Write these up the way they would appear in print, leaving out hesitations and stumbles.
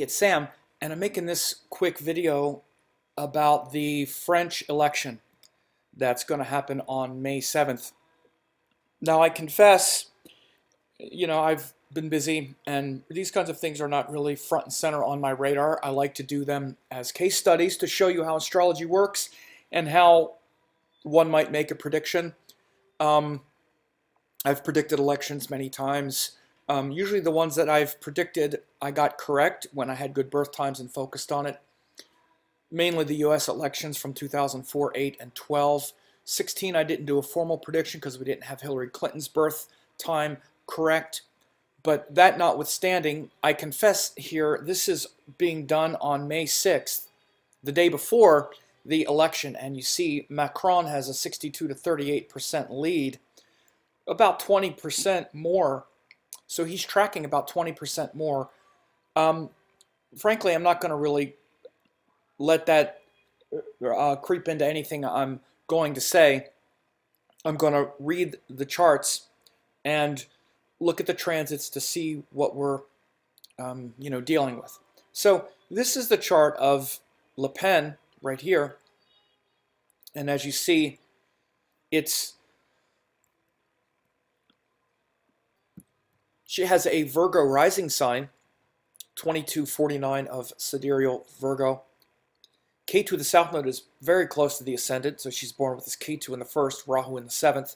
it's Sam, and I'm making this quick video about the French election that's going to happen on May 7th. Now, I confess, I've been busy, and these kinds of things are not really front and center on my radar. I like to do them as case studies to show you how astrology works and how one might make a prediction. I've predicted elections many times. Usually the ones that I've predicted I got correct when I had good birth times and focused on it. Mainly the US elections from 2004, 8, and 12. 16 I didn't do a formal prediction because we didn't have Hillary Clinton's birth time correct. But that notwithstanding, I confess here, this is being done on May 6th, the day before the election. And you see Macron has a 62 to 38% lead, about 20% more. So he's tracking about 20% more. Frankly, I'm not going to really let that creep into anything I'm going to say. I'm going to read the charts and look at the transits to see what we're dealing with. So this is the chart of Le Pen right here. And as you see, she has a Virgo rising sign, 2249 of sidereal Virgo. K2, the south node, is very close to the ascendant, so she's born with this K2 in the first, Rahu in the seventh.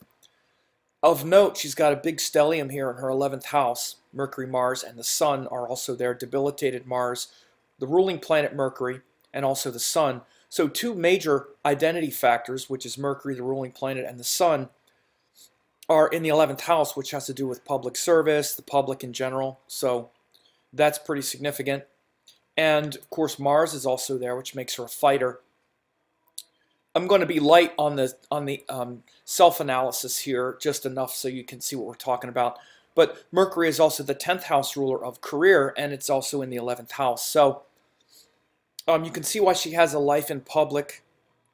Of note, she's got a big stellium here in her 11th house. Mercury, Mars, and the Sun are also there, debilitated Mars, the ruling planet Mercury, and also the Sun. So two major identity factors, which is Mercury, the ruling planet, and the Sun, are in the 11th house, which has to do with public service, the public in general. So that's pretty significant. And of course Mars is also there, which makes her a fighter. I'm going to be light on the self-analysis here, just enough so you can see what we're talking about. But Mercury is also the 10th house ruler of career, and it's also in the 11th house. So you can see why she has a life in public,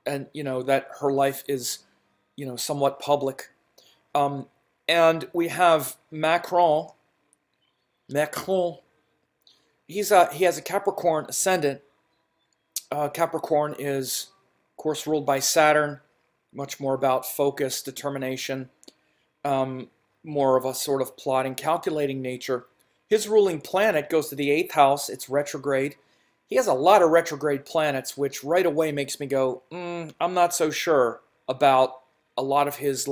and that her life is somewhat public. And we have Macron. He has a Capricorn ascendant. Capricorn is, of course, ruled by Saturn, much more about focus, determination, more of a sort of plotting, calculating nature. His ruling planet goes to the 8th house. It's retrograde. He has a lot of retrograde planets, which right away makes me go, I'm not so sure about a lot of his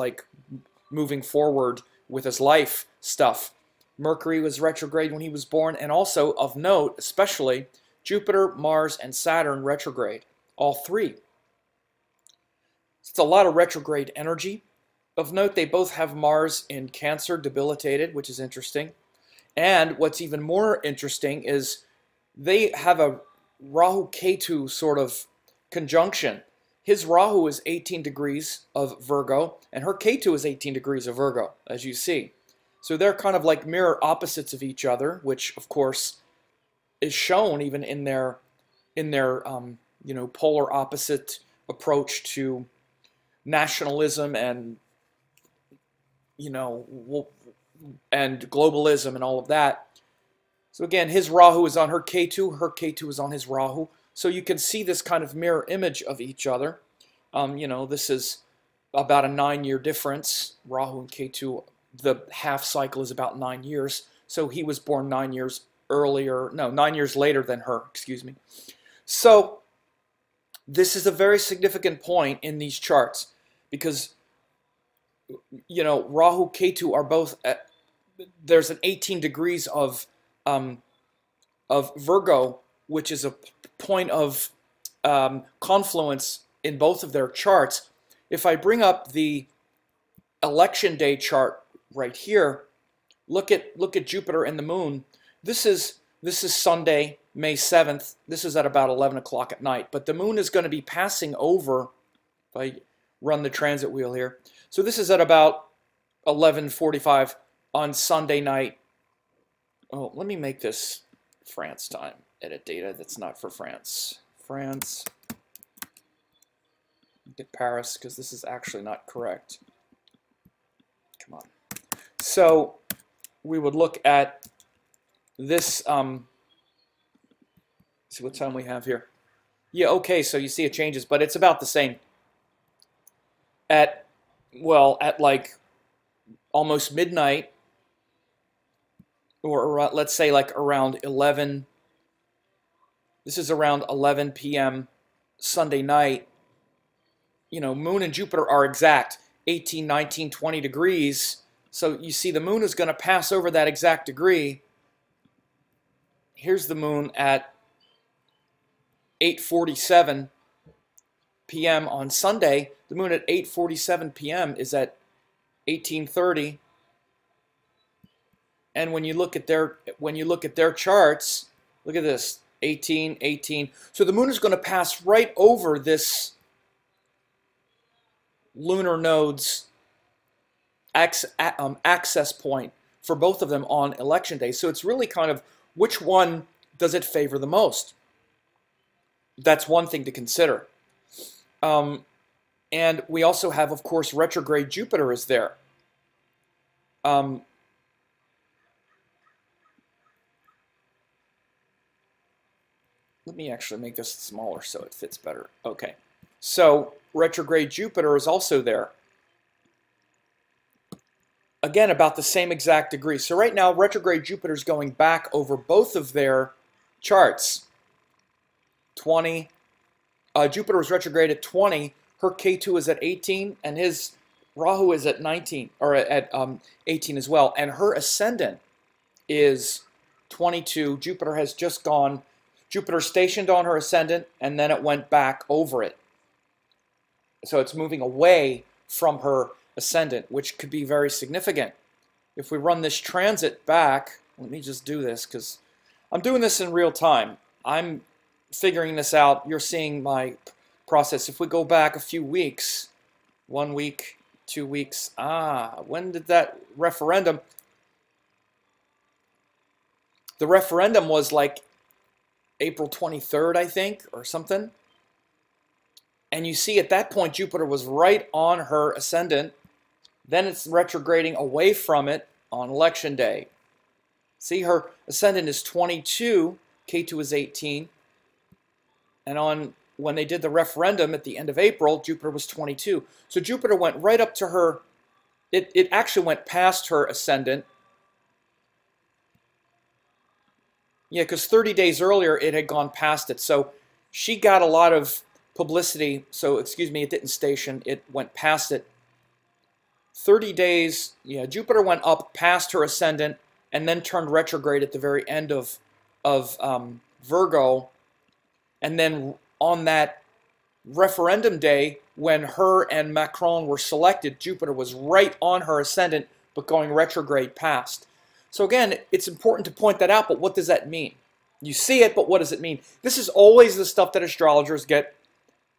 moving forward with his life stuff. Mercury was retrograde when he was born, and also of note, especially Jupiter, Mars, and Saturn retrograde, all three. It's a lot of retrograde energy. Of note, they both have Mars in Cancer, debilitated, which is interesting. And what's even more interesting is they have a Rahu-Ketu sort of conjunction. His Rahu is 18 degrees of Virgo, and her Ketu is 18 degrees of Virgo, as you see. So they're kind of like mirror opposites of each other, which, of course, is shown even in their polar opposite approach to nationalism and and globalism and all of that. So again, his Rahu is on her Ketu is on his Rahu. So you can see this kind of mirror image of each other. This is about a 9-year difference. Rahu and Ketu, the half cycle is about 9 years. So he was born 9 years earlier, no, 9 years later than her, excuse me. So this is a very significant point in these charts because, Rahu, Ketu are both there's an 18 degrees of Virgo, which is a point of confluence in both of their charts. If I bring up the election day chart right here, look at Jupiter and the Moon. This is Sunday, May 7th. This is at about 11 o'clock at night. But the Moon is going to be passing over, if I run the transit wheel here. So this is at about 11:45 on Sunday night. Oh, let me make this France time. Edit data that's not for France. France. Get Paris, because this is actually not correct. Come on. So we would look at this See what time we have here. Yeah, okay, so you see it changes, but it's about the same. At, well, at like almost midnight, or around, let's say like around 11, this is around 11 p.m. Sunday night, you know, Moon and Jupiter are exact 18, 19, 20 degrees. So you see the Moon is going to pass over that exact degree. Here's the Moon at 8:47 p.m. on Sunday. The Moon at 8:47 p.m. is at 1830. And when you look at their charts, look at this, 18, 18. So the Moon is going to pass right over this lunar node's access point for both of them on election day. So it's really kind of which one does it favor the most? That's one thing to consider. And we also have, of course, retrograde Jupiter is there. Let me actually make this smaller so it fits better. Okay. So retrograde Jupiter is also there. Again, about the same exact degree. So right now, retrograde Jupiter is going back over both of their charts. 20. Jupiter was retrograde at 20. Her K2 is at 18, and his Rahu is at 19, or at 18 as well. And her ascendant is 22. Jupiter has just gone. Jupiter stationed on her ascendant, and then it went back over it. So it's moving away from her ascendant, which could be very significant. If we run this transit back, let me just do this because I'm doing this in real time. I'm figuring this out. You're seeing my process. If we go back a few weeks, 1 week, 2 weeks, when did that referendum? The referendum was like April 23rd, I think, or something. And you see at that point, Jupiter was right on her ascendant. Then it's retrograding away from it on election day. See, her ascendant is 22, K2 is 18. And when they did the referendum at the end of April, Jupiter was 22. So Jupiter went right up to her. It actually went past her ascendant. Yeah, because 30 days earlier, it had gone past it. So she got a lot of publicity. So, excuse me, it didn't station. It went past it. 30 days, yeah, Jupiter went up past her ascendant and then turned retrograde at the very end of Virgo. And then on that referendum day, when her and Macron were selected, Jupiter was right on her ascendant, but going retrograde past. So again, it's important to point that out, but what does that mean? You see it, but what does it mean? This is always the stuff that astrologers get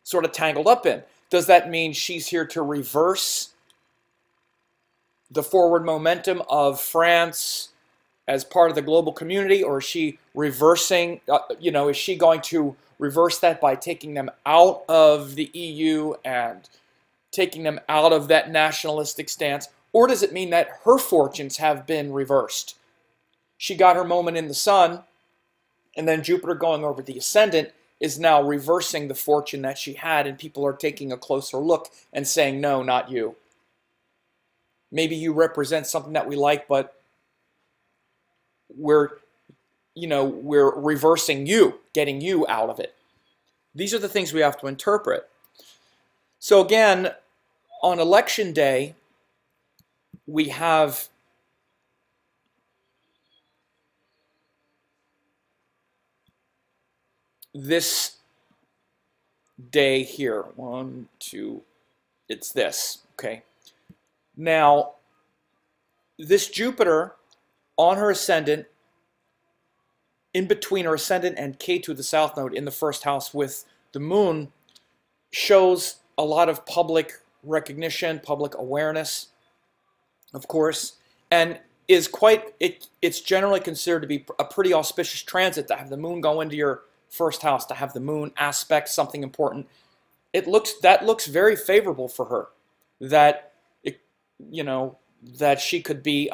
sort of tangled up in. Does that mean she's here to reverse the forward momentum of France as part of the global community, or is she reversing, is she going to reverse that by taking them out of the EU and taking them out of that nationalistic stance? Or does it mean that her fortunes have been reversed? She got her moment in the sun, and then Jupiter going over the ascendant is now reversing the fortune that she had, and people are taking a closer look and saying, no, not you. Maybe you represent something that we like, but we're reversing you, getting you out of it. These are the things we have to interpret. So again, on election day, we have this day here. 1, 2, it's this, okay? Now, this Jupiter on her ascendant, in between her ascendant and K2, the south node, in the first house with the moon, shows a lot of public recognition, public awareness, of course, and is it's generally considered to be a pretty auspicious transit to have the moon go into your first house, to have the moon aspect something important. That looks very favorable for her. That she could be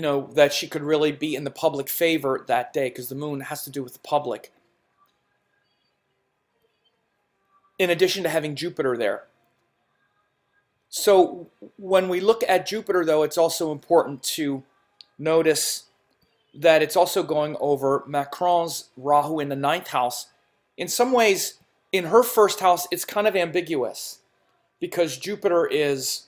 that she could really be in the public favor that day, because the moon has to do with the public. In addition to having Jupiter there. So when we look at Jupiter, though, it's also important to notice that it's also going over Macron's Rahu in the 9th house. In some ways, in her first house, it's kind of ambiguous because Jupiter is,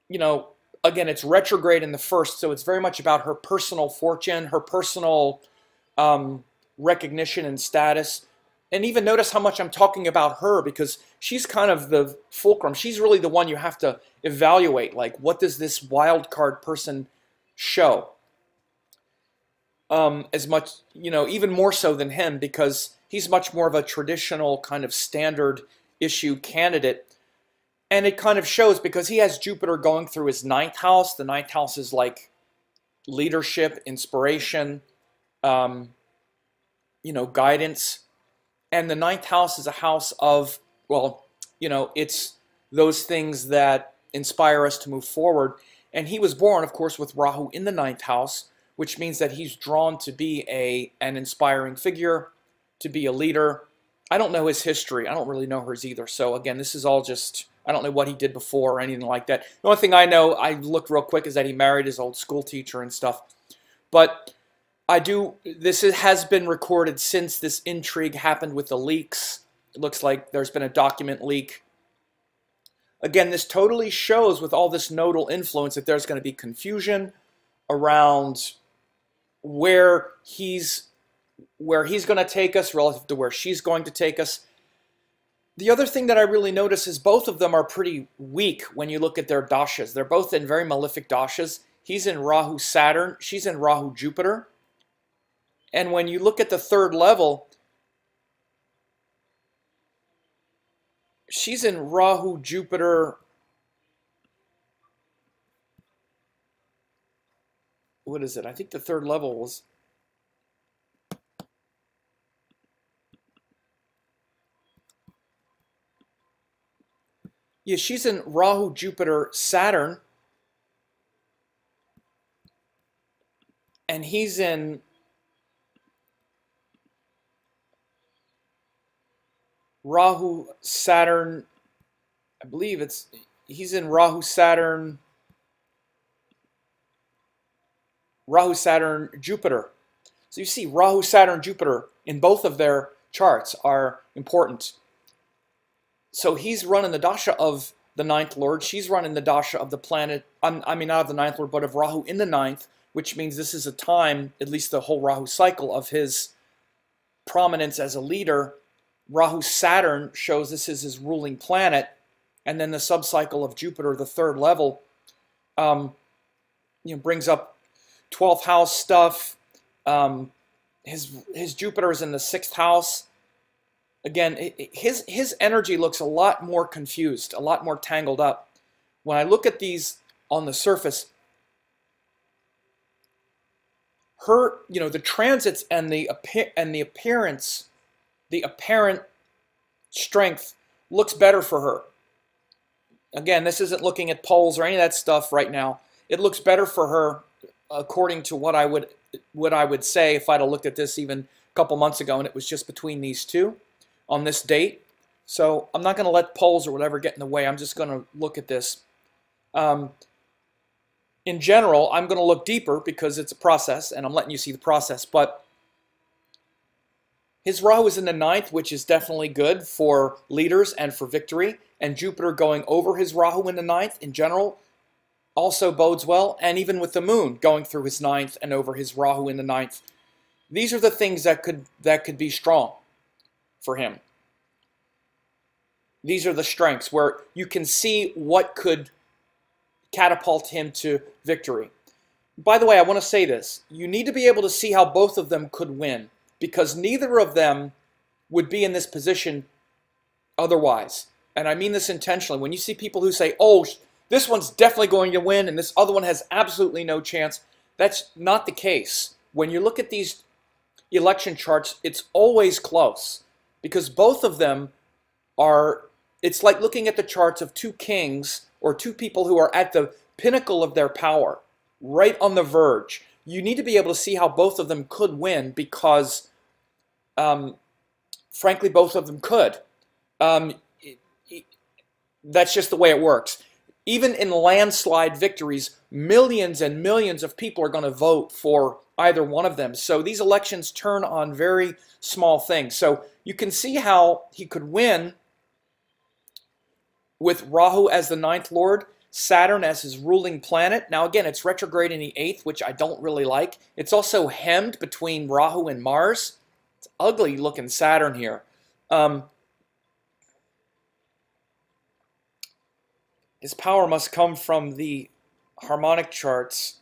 again, it's retrograde in the first, so it's very much about her personal fortune, her personal recognition and status. And even notice how much I'm talking about her, because she's kind of the fulcrum. She's really the one you have to evaluate. Like, what does this wild card person show? As much, even more so than him, because he's much more of a traditional kind of standard issue candidate. And it kind of shows because he has Jupiter going through his 9th house. The 9th house is like leadership, inspiration, guidance. And the 9th house is a house of, it's those things that inspire us to move forward. And he was born, of course, with Rahu in the 9th house, which means that he's drawn to be an inspiring figure, to be a leader. I don't know his history. I don't really know hers either. So again, this is all just, I don't know what he did before or anything like that. The only thing I know, I looked real quick, is that he married his old school teacher and stuff. But this has been recorded since this intrigue happened with the leaks. It looks like there's been a document leak. Again, this totally shows with all this nodal influence that there's going to be confusion around where he's going to take us relative to where she's going to take us. The other thing that I really notice is both of them are pretty weak when you look at their dashas. They're both in very malefic dashas. He's in Rahu Saturn. She's in Rahu Jupiter. And when you look at the 3rd level, she's in Rahu Jupiter. What is it? I think the 3rd level was... Yeah, she's in Rahu Jupiter Saturn. And he's in Rahu Saturn, I believe he's in Rahu Saturn Jupiter. So you see Rahu Saturn Jupiter in both of their charts are important. So he's running the dasha of the 9th lord. She's running the dasha of the planet, not of the 9th lord, but of Rahu in the 9th, which means this is a time, at least the whole Rahu cycle, of his prominence as a leader. Rahu Saturn shows this is his ruling planet, and then the subcycle of Jupiter, the 3rd level, brings up 12th house stuff. His Jupiter is in the 6th house. Again, his energy looks a lot more confused, a lot more tangled up. When I look at these on the surface, the transits and the appearance, the apparent strength looks better for her. Again, this isn't looking at polls or any of that stuff right now. It looks better for her according to what I would say if I'd have looked at this even a couple months ago and it was just between these two on this date. So I'm not going to let polls or whatever get in the way. I'm just going to look at this. In general, I'm going to look deeper because it's a process and I'm letting you see the process. But his Rahu is in the 9th, which is definitely good for leaders and for victory. And Jupiter going over his Rahu in the 9th in general also bodes well. And even with the moon going through his 9th and over his Rahu in the 9th. These are the things that could be strong for him. These are the strengths where you can see what could catapult him to victory. By the way, I want to say this. You need to be able to see how both of them could win, because neither of them would be in this position otherwise. And I mean this intentionally. When you see people who say, oh, this one's definitely going to win and this other one has absolutely no chance, that's not the case. When you look at these election charts, it's always close, because both of them are, it's like looking at the charts of two kings or two people who are at the pinnacle of their power. right on the verge. You need to be able to see how both of them could win because, frankly, both of them could. Um, that's just the way it works. Even in landslide victories, millions and millions of people are going to vote for either one of them. So these elections turn on very small things. So you can see how he could win with Rahu as the ninth lord, Saturn as his ruling planet. Now again, it's retrograde in the 8th, which I don't really like. It's also hemmed between Rahu and Mars. It's ugly looking Saturn here. His power must come from the harmonic charts.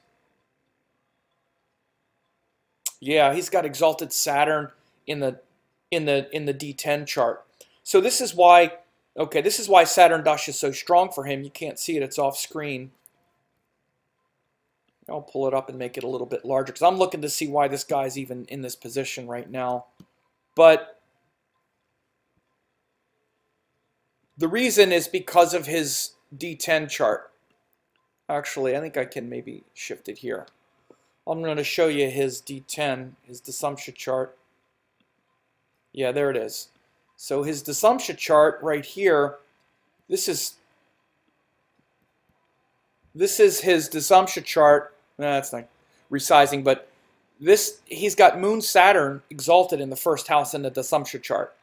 Yeah, he's got exalted Saturn in the D10 chart. So this is why, okay, this is why Saturn Dasha is so strong for him. You can't see it, it's off screen. I'll pull it up and make it a little bit larger because I'm looking to see why this guy's even in this position right now. But the reason is because of his D10 chart. Actually, I think I can maybe shift it here. I'm going to show you his D10, his Dasasha chart. Yeah, there it is. So his Dasasha chart right here, this is his Dasasha chart. No, that's not resizing, but this, he's got Moon Saturn exalted in the first house in the Dasasha chart.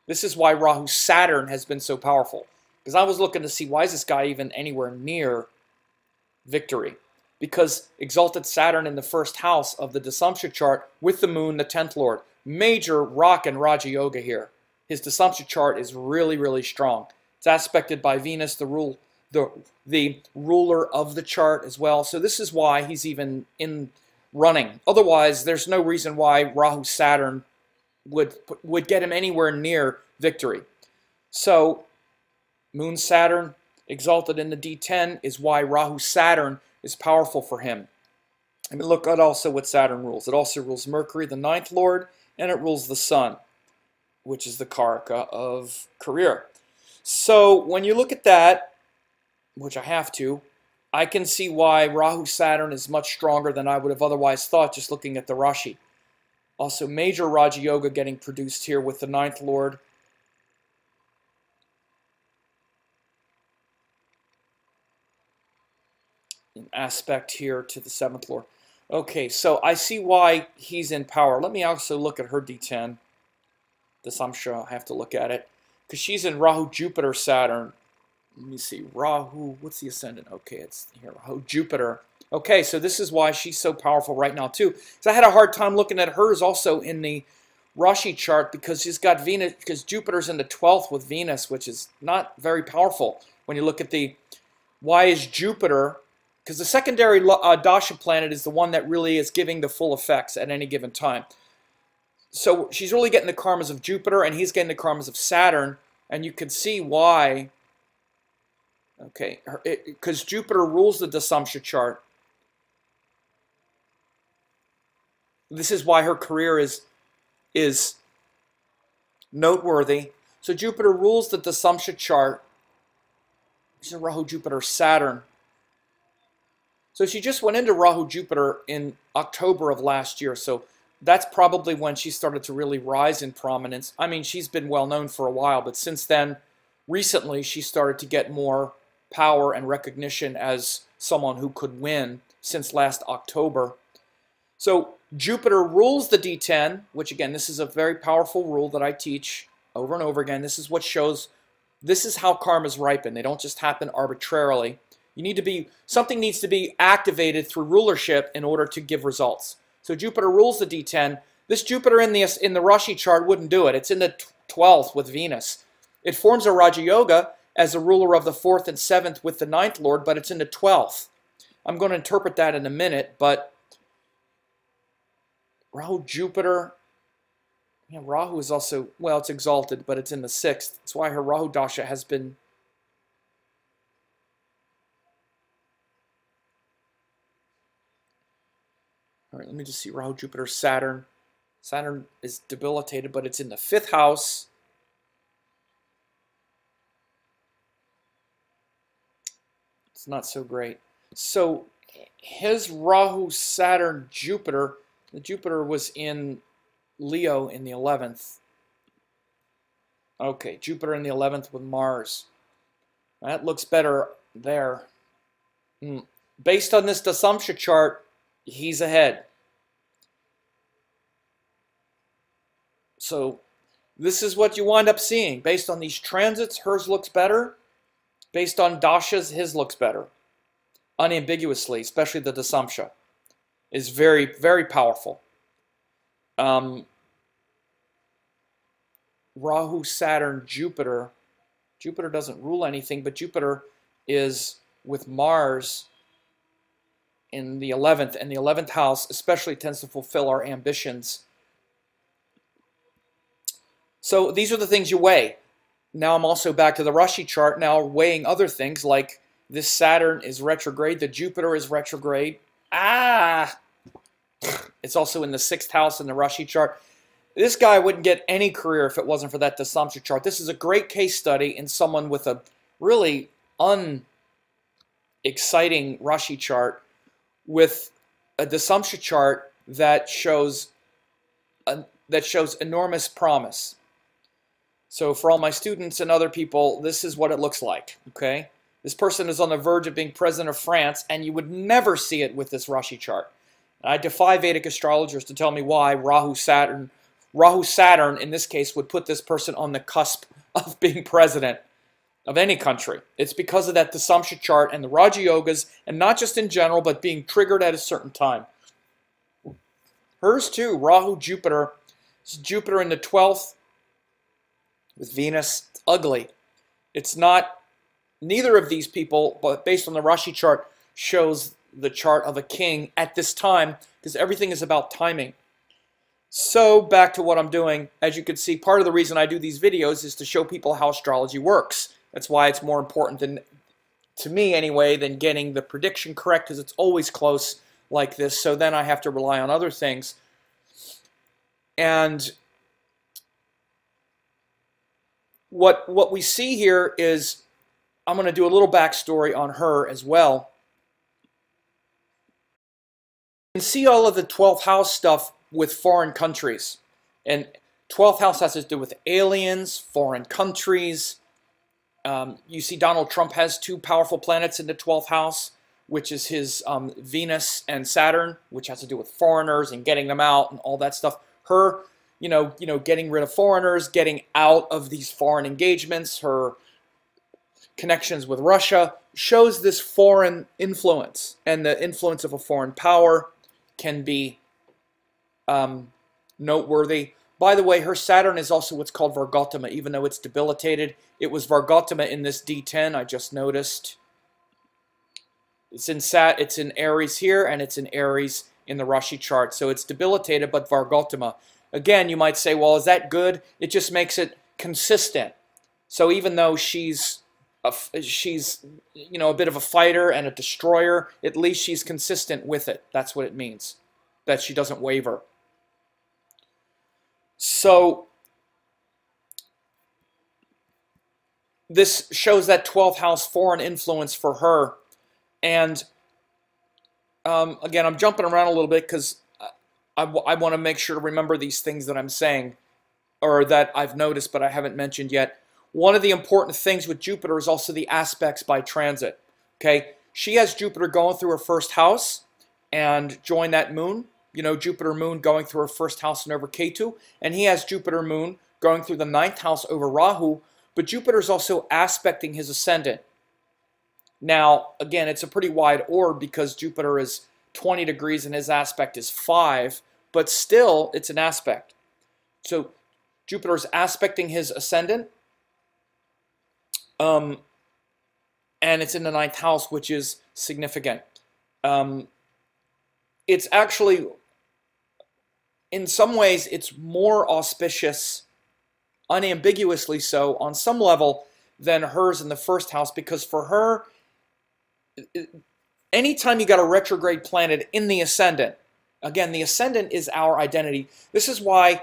This is why Rahu Saturn has been so powerful. Because I was looking to see why is this guy even anywhere near victory. Because exalted Saturn in the first house of the Dasasha chart with the moon, the 10th lord. Major rock and Raja Yoga here. His Dasasha chart is really, really strong. It's aspected by Venus, the ruler of the chart as well. So this is why he's even in running. Otherwise, there's no reason why Rahu Saturn would get him anywhere near victory. So Moon Saturn exalted in the D10 is why Rahu Saturn is powerful for him. And look at also what Saturn rules. It also rules Mercury, the 9th lord, and it rules the Sun, which is the Karaka of career. So when you look at that, which I have to, I can see why Rahu Saturn is much stronger than I would have otherwise thought just looking at the Rashi. Also major Raja Yoga getting produced here with the 9th lord. An aspect here to the 7th lord. Okay, so I see why he's in power. Let me also look at her D10. This I'm sure I'll have to look at it. Because she's in Rahu, Jupiter, Saturn. Let me see. Rahu, what's the ascendant? Okay, it's here. Rahu, Jupiter. Okay, so this is why she's so powerful right now too. Because I had a hard time looking at hers also in the Rashi chart because she's got Venus, because Jupiter's in the 12th with Venus, which is not very powerful. When you look at the, why is Jupiter, because the secondary Dasha planet is the one that really is giving the full effects at any given time. So she's really getting the karmas of Jupiter and he's getting the karmas of Saturn, and you can see why. Okay, because Jupiter rules the Dasasha chart. This is why her career is noteworthy. So Jupiter rules the Dasasha chart. She's in Rahu, Jupiter, Saturn. So she just went into Rahu, Jupiter in October of last year. So that's probably when she started to really rise in prominence. I mean, she's been well known for a while, but since then, recently, she started to get more power and recognition as someone who could win since last October. So Jupiter rules the D10, which again, this is a very powerful rule that I teach over and over again. This is what shows, this is how karmas ripen. They don't just happen arbitrarily. You need to be, something needs to be activated through rulership in order to give results. So Jupiter rules the D10. This Jupiter in the Rashi chart wouldn't do it. It's in the 12th with Venus. It forms a Raja Yoga as a ruler of the 4th and 7th with the 9th lord, but it's in the 12th. I'm going to interpret that in a minute, but Rahu, Jupiter, yeah, Rahu is also, well, it's exalted, but it's in the 6th. That's why her Rahu Dasha has been all right, let me just see. Rahu, Jupiter, Saturn. Saturn is debilitated, but it's in the 5th house. It's not so great. So his Rahu, Saturn, Jupiter, the Jupiter was in Leo in the 11th. Okay, Jupiter in the 11th with Mars. That looks better there. Based on this Dasamsha chart, he's ahead. So this is what you wind up seeing. Based on these transits, hers looks better. Based on dashas, his looks better. Unambiguously, especially the Dasamsha, is very, very powerful. Rahu, Saturn, Jupiter. Jupiter doesn't rule anything, but Jupiter is with Mars in the 11th, and the 11th house especially tends to fulfill our ambitions. So these are the things you weigh. Now I'm also back to the Rashi chart, now weighing other things like this Saturn is retrograde, the Jupiter is retrograde. It's also in the 6th house in the Rashi chart. This guy wouldn't get any career if it wasn't for that Dasamsha chart. This is a great case study in someone with a really unexciting Rashi chart with a Dasamsha chart that shows enormous promise. So for all my students and other people, this is what it looks like, okay? This person is on the verge of being president of France, and you would never see it with this Rashi chart. I defy Vedic astrologers to tell me why Rahu Saturn in this case would put this person on the cusp of being president of any country. It's because of that Dasamsha chart and the Raja Yogas, and not just in general, but being triggered at a certain time. Hers too, Rahu, Jupiter. It's Jupiter in the 12th with Venus. It's ugly. It's not, neither of these people, but based on the Rashi chart, shows the chart of a king at this time, because everything is about timing. So back to what I'm doing. As you can see, part of the reason I do these videos is to show people how astrology works. That's why it's more important than, to me anyway, than getting the prediction correct, because it's always close like this. So then I have to rely on other things. And what we see here is, I'm going to do a little backstory on her as well. You can see all of the 12th house stuff with foreign countries. And 12th house has to do with aliens, foreign countries. You see Donald Trump has 2 powerful planets in the 12th house, which is his Venus and Saturn, which has to do with foreigners and getting them out and all that stuff. Her, getting rid of foreigners, getting out of these foreign engagements, her connections with Russia, shows this foreign influence. And the influence of a foreign power can be noteworthy. By the way, her Saturn is also what's called Vargotama, even though it's debilitated. It was Vargotama in this D10, I just noticed. It's in Aries here, and it's in Aries in the Rashi chart. So it's debilitated, but Vargotama. Again, you might say, well, is that good? It just makes it consistent. So even though she's a bit of a fighter and a destroyer, at least she's consistent with it. That's what it means, that she doesn't waver. So this shows that 12th house foreign influence for her. And again, I'm jumping around a little bit because I want to make sure to remember these things that I'm saying, or that I've noticed but I haven't mentioned yet. One of the important things with Jupiter is also the aspects by transit. Okay, she has Jupiter going through her 1st house and join that moon. Jupiter moon going through her 1st house and over Ketu, and he has Jupiter moon going through the 9th house over Rahu, but Jupiter's also aspecting his ascendant. Now, again, it's a pretty wide orb because Jupiter is 20 degrees and his aspect is 5, but still, it's an aspect. So Jupiter's aspecting his ascendant, and it's in the 9th house, which is significant. It's actually, in some ways, it's more auspicious, unambiguously so, on some level, than hers in the 1st house, because for her, anytime you got a retrograde planet in the ascendant, again, the ascendant is our identity. This is why,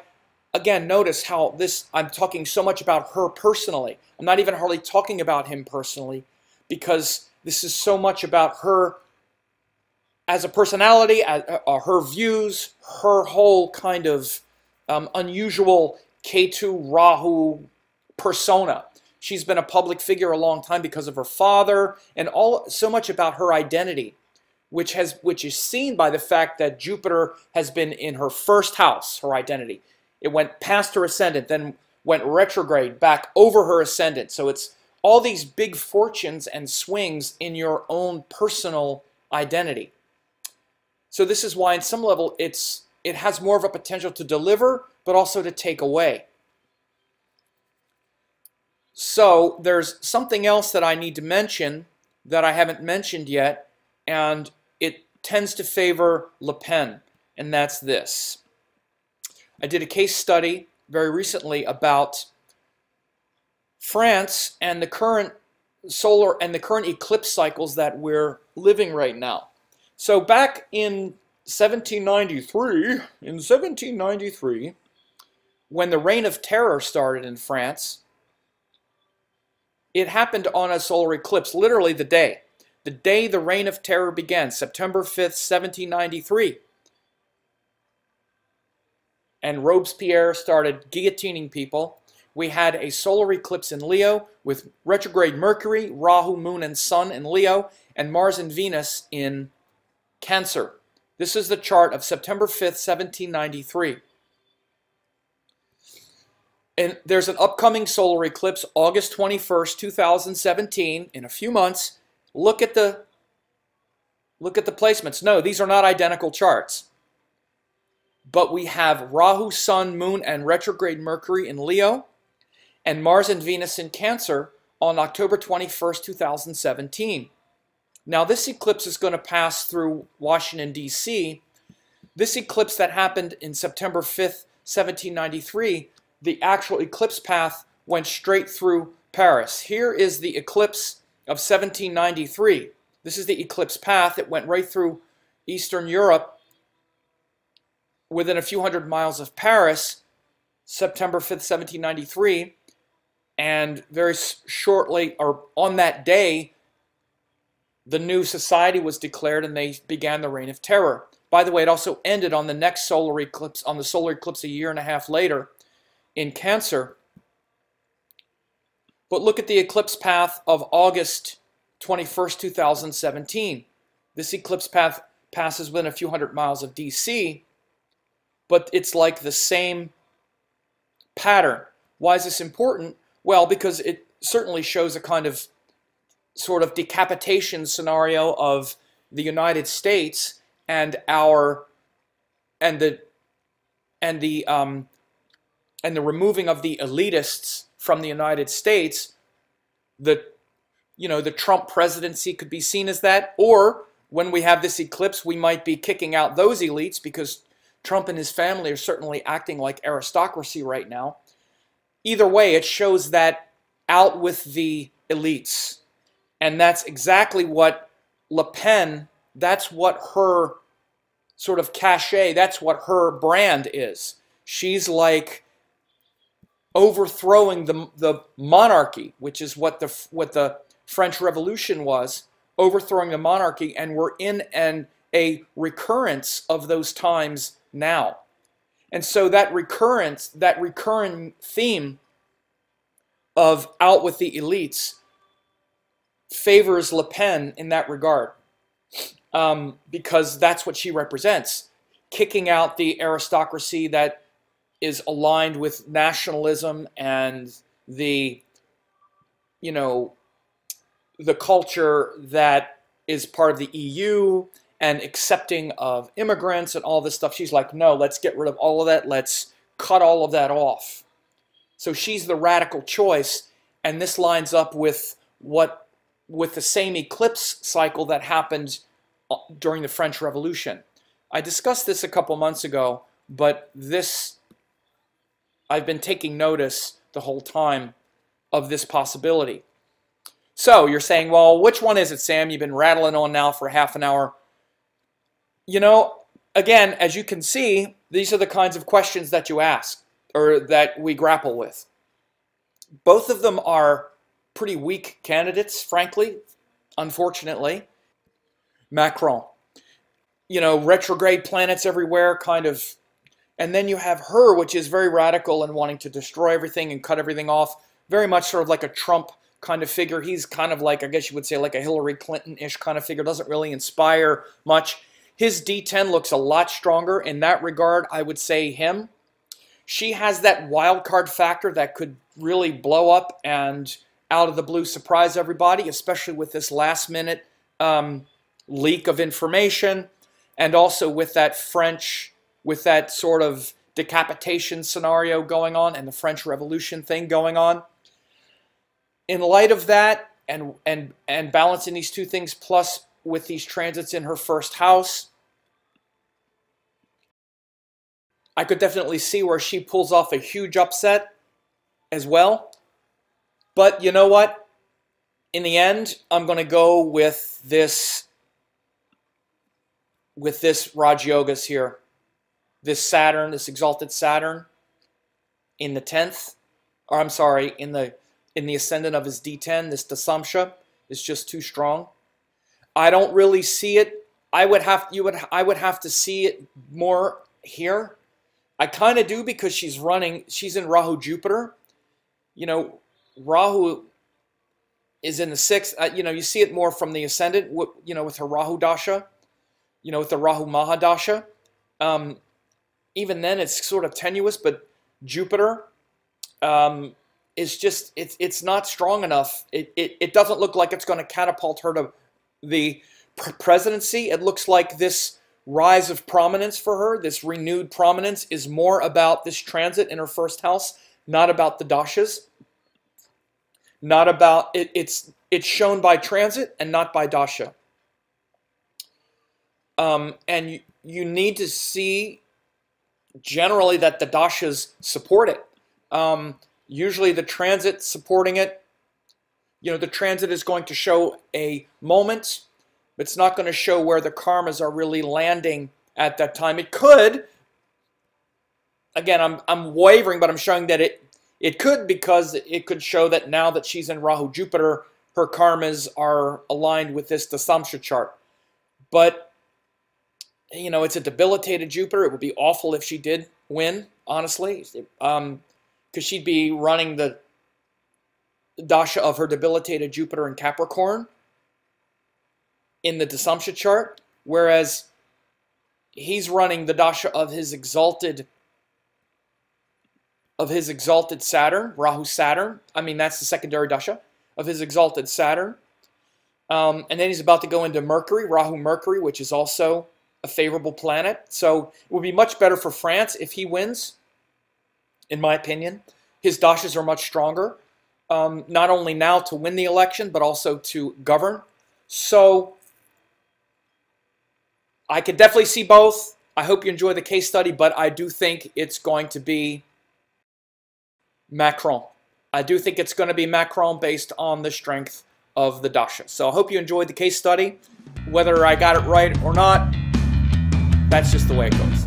again, notice how I'm talking so much about her personally. I'm not even hardly talking about him personally, because this is so much about her as a personality, her views, her whole kind of unusual Ketu Rahu persona. She's been a public figure a long time because of her father and so much about her identity, which is seen by the fact that Jupiter has been in her first house, her identity. It went past her ascendant, then went retrograde back over her ascendant. So it's all these big fortunes and swings in your own personal identity. So this is why, in some level, it has more of a potential to deliver, but also to take away. So there's something else that I need to mention that I haven't mentioned yet, and it tends to favor Le Pen, and that's this. I did a case study very recently about France and the current solar and the current eclipse cycles that we're living right now. So back in 1793, when the Reign of Terror started in France, it happened on a solar eclipse, literally the day the Reign of Terror began, September 5th, 1793. And Robespierre started guillotining people. We had a solar eclipse in Leo with retrograde Mercury, Rahu, Moon, and Sun in Leo, and Mars and Venus in Cancer. This is the chart of September 5th, 1793. And there's an upcoming solar eclipse, August 21st, 2017, in a few months. Look at the placements. No, these are not identical charts. But we have Rahu, Sun, Moon, and retrograde Mercury in Leo, and Mars and Venus in Cancer on October 21st, 2017. Now, this eclipse is going to pass through Washington, D.C. This eclipse that happened in September 5th, 1793, the actual eclipse path went straight through Paris. Here is the eclipse of 1793. This is the eclipse path. It went right through Eastern Europe within a few hundred miles of Paris, September 5th, 1793. And very shortly, or on that day, the new society was declared and they began the Reign of Terror. By the way, it also ended on the next solar eclipse, on the solar eclipse a year and a half later in Cancer. But look at the eclipse path of August 21st, 2017. This eclipse path passes within a few hundred miles of DC, but it's like the same pattern. Why is this important? Well, because it certainly shows a kind of sort of decapitation scenario of the United States and the removing of the elitists from the United States. The Trump presidency could be seen as that, or when we have this eclipse, we might be kicking out those elites because Trump and his family are certainly acting like aristocracy right now. Either way, it shows that out with the elites. And that's exactly what Le Pen, that's what her sort of cachet, that's what her brand is. She's like overthrowing the monarchy, which is what the French Revolution was, overthrowing the monarchy, and we're in a recurrence of those times now. And so that recurring theme of out with the elites favors Le Pen in that regard, because that's what she represents, kicking out the aristocracy that is aligned with nationalism and the culture that is part of the EU and accepting of immigrants and all this stuff. She's like, no, let's get rid of all of that. Let's cut all of that off. So she's the radical choice, and this lines up with the same eclipse cycle that happened during the French Revolution. I discussed this a couple months ago, but I've been taking notice the whole time of this possibility. So you're saying, well, which one is it, Sam? You've been rattling on now for half an hour. Again, as you can see, these are the kinds of questions that you ask, or that we grapple with. Both of them are pretty weak candidates, frankly, unfortunately. Macron. you know, retrograde planets everywhere, kind of. And then you have her, which is very radical and wanting to destroy everything and cut everything off. Very much sort of like a Trump kind of figure. He's kind of like, I guess you would say, like a Hillary Clinton-ish kind of figure. Doesn't really inspire much. His D10 looks a lot stronger. In that regard, I would say him. She has that wild card factor that could really blow up and out of the blue surprise everybody, especially with this last minute leak of information, and also with that with that sort of decapitation scenario going on and the French Revolution thing going on. In light of that, and balancing these two things, plus with these transits in her first house, I could definitely see where she pulls off a huge upset as well. But you know what? In the end, I'm going to go with this Raj Yogas here. This Saturn, this exalted Saturn in the 10th, or I'm sorry, in the ascendant of his D10, this Dasamsha is just too strong. I don't really see it. I would have to see it more here. I kind of do, because she's in Rahu Jupiter. You know, Rahu is in the 6th. You know, you see it more from the ascendant, you know, with her Rahu Dasha, you know, with the Rahu Mahadasha. Even then, it's sort of tenuous, but Jupiter is just, it's not strong enough. It doesn't look like it's going to catapult her to the presidency. It looks like this rise of prominence for her, this renewed prominence, is more about this transit in her first house, not about the dashas. Not about it's shown by transit and not by dasha. And you need to see generally that the dashas support it. Usually the transit supporting it. You know, the transit is going to show a moment, but it's not going to show where the karmas are really landing at that time. It could, again, I'm wavering, but I'm showing that it could, because it could show that now that she's in Rahu Jupiter, her karmas are aligned with this Dasamsha chart. But, you know, it's a debilitated Jupiter. It would be awful if she did win, honestly, because she'd be running the dasha of her debilitated Jupiter in Capricorn in the Dasamsha chart, whereas he's running the dasha of his exalted Saturn, Rahu Saturn. I mean, that's the secondary dasha of his exalted Saturn. And then he's about to go into Mercury, Rahu Mercury, which is also a favorable planet. So it would be much better for France if he wins, in my opinion. His dashas are much stronger, not only now to win the election, but also to govern. So I could definitely see both. I hope you enjoy the case study, but I do think it's going to be Macron. I do think it's going to be Macron based on the strength of the dasha. So I hope you enjoyed the case study. Whether I got it right or not, that's just the way it goes.